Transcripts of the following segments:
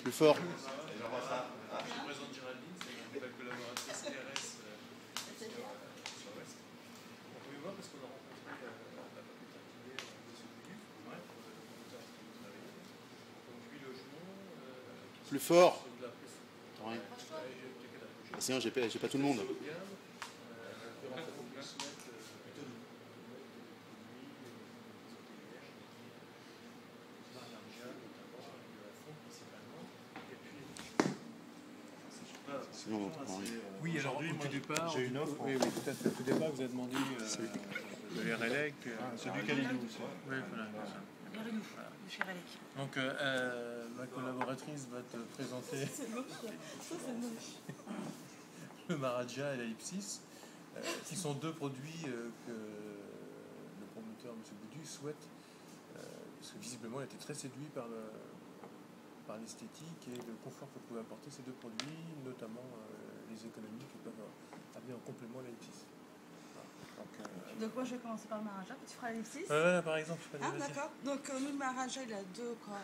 Plus fort. Je présente Géraldine, c'est une nouvelle collaboratrice RS sur Ouest. On peut y voir parce qu'on a rencontré la faculté d'idées de ce début, donc 8 logements. Plus fort. Ouais. C'est j'ai pas tout le monde. Sinon, on entend rien. Oui, alors au tout départ, j'ai une offre. Oui, tout à fait. Au tout départ, vous avez demandé de l'RLEC. Celui Calidou. Oui, voilà. Donc, ma collaboratrice va te présenter le Maharaja et la Ipsis, qui sont deux produits que le promoteur, M. Boudu, souhaite, parce que visiblement, il était très séduit par l'esthétique et le confort que pouvaient apporter ces deux produits, notamment les économies qui peuvent amener en complément la Ipsis. Donc moi je vais commencer par le Maharaja, tu feras l'ellipsis. Par exemple, je ferai D'accord. Donc le Maharaja il a deux corps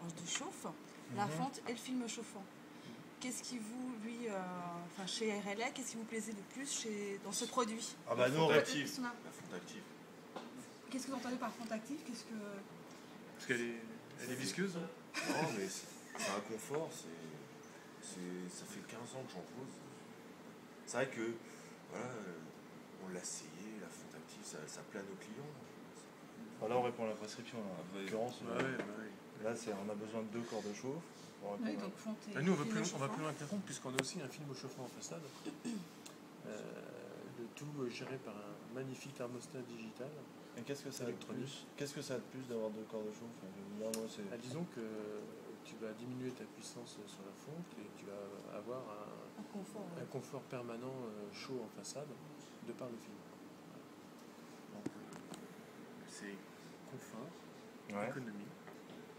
de chauffe, la fonte et le film chauffant. Qu'est-ce qui vous, lui, chez RLA, qu'est-ce qui vous plaisait le plus dans ce produit? Ah bah nous on La fonte active. Qu'est-ce que vous entendez par fonte active? Parce qu'elle est visqueuse. Hein. Non, mais c'est un confort, ça fait 15 ans que j'en pose. C'est vrai que, voilà, on l'a essayé, la fonte active, ça plaît à nos clients. Là on répond à la prescription, en l'occurrence. Là on a besoin de 2 corps de chauffe. Oui, donc fonte et nous on va plus loin que la fonte, puisqu'on a aussi un film chauffant en façade. Le tout géré par un magnifique thermostat digital. Et qu'est-ce que ça a de plus? Qu'est-ce que ça a de plus d'avoir 2 corps de chauffe? Disons que tu vas diminuer ta puissance sur la fonte et tu vas avoir un confort permanent chaud en façade de par le film. Donc c'est confort, économie,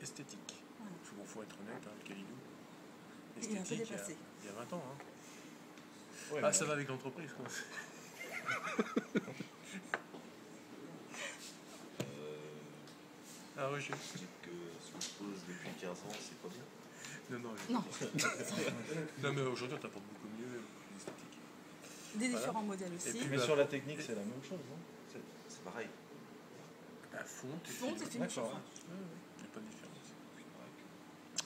esthétique. Souvent il faut être honnête, le Calidou. Esthétique, il y a 20 ans. Hein. Ouais, ça va avec l'entreprise. Roger. Je dis que ce que je pose depuis 15 ans, c'est pas bien. Non, mais aujourd'hui, on t'apporte beaucoup mieux, plus esthétique. Des différents modèles aussi. Mais sur la technique, c'est la même chose, non? C'est pareil. La fonte et film chauffant. Il n'y a pas de différence.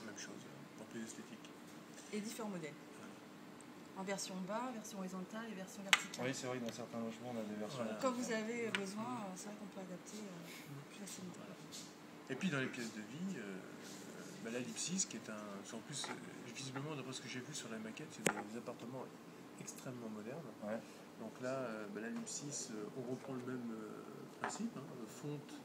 Même chose, en plus esthétique. Et différents modèles. En version bas, version horizontale et version verticale. Oui, c'est vrai que dans certains logements, on a des versions. Quand vous avez besoin, c'est vrai qu'on peut adapter plus facilement. Et puis dans les pièces de vie, la Ellipsis, qui est en plus, visiblement, d'après ce que j'ai vu sur la maquette, c'est des appartements extrêmement modernes. Ouais. Donc là, la Ellipsis, on reprend le même principe, fonte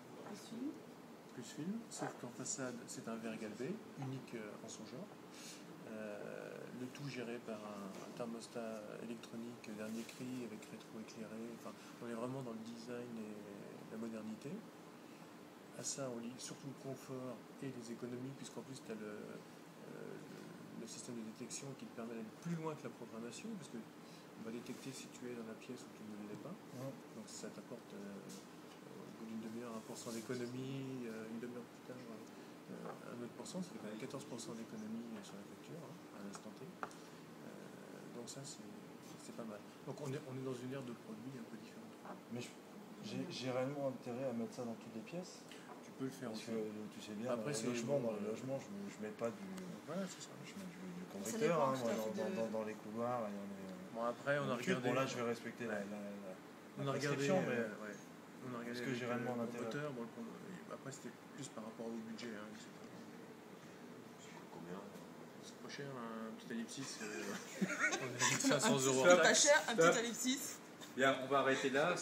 plus film, sauf qu'en façade, c'est un verre galbé, unique en son genre. Le tout géré par un thermostat électronique dernier cri avec rétro-éclairé. Enfin, on est vraiment dans le design et la modernité. À ça, on lie surtout le confort et les économies, puisqu'en plus, tu as le système de détection qui te permet d'aller plus loin que la programmation, parce qu'on va détecter si tu es dans la pièce où tu ne l'es pas. Donc ça t'apporte au bout d'une demi-heure 1% d'économie, une demi-heure plus tard un autre pourcent, ça fait quand même 14% d'économie sur la facture à l'instant T. Donc ça, c'est pas mal. Donc on est dans une ère de produits un peu différente. Mais j'ai réellement intérêt à mettre ça dans toutes les pièces. Tu peux le faire parce aussi. Que tu sais bien, après, dans le logement, je mets pas du. Voilà, c'est ça. Je mets du convecteur dans les couloirs. Bon, après, on a regardé. Bon, là, je vais respecter la prescription, mais on a regardé. Parce que j'ai réellement un intérêt. Après, c'était plus par rapport au budget, etc. Combien? C'est pas cher, un petit ellipsis. On a dit 500 €. C'est pas cher, un petit ellipsis. Bien, on va arrêter là.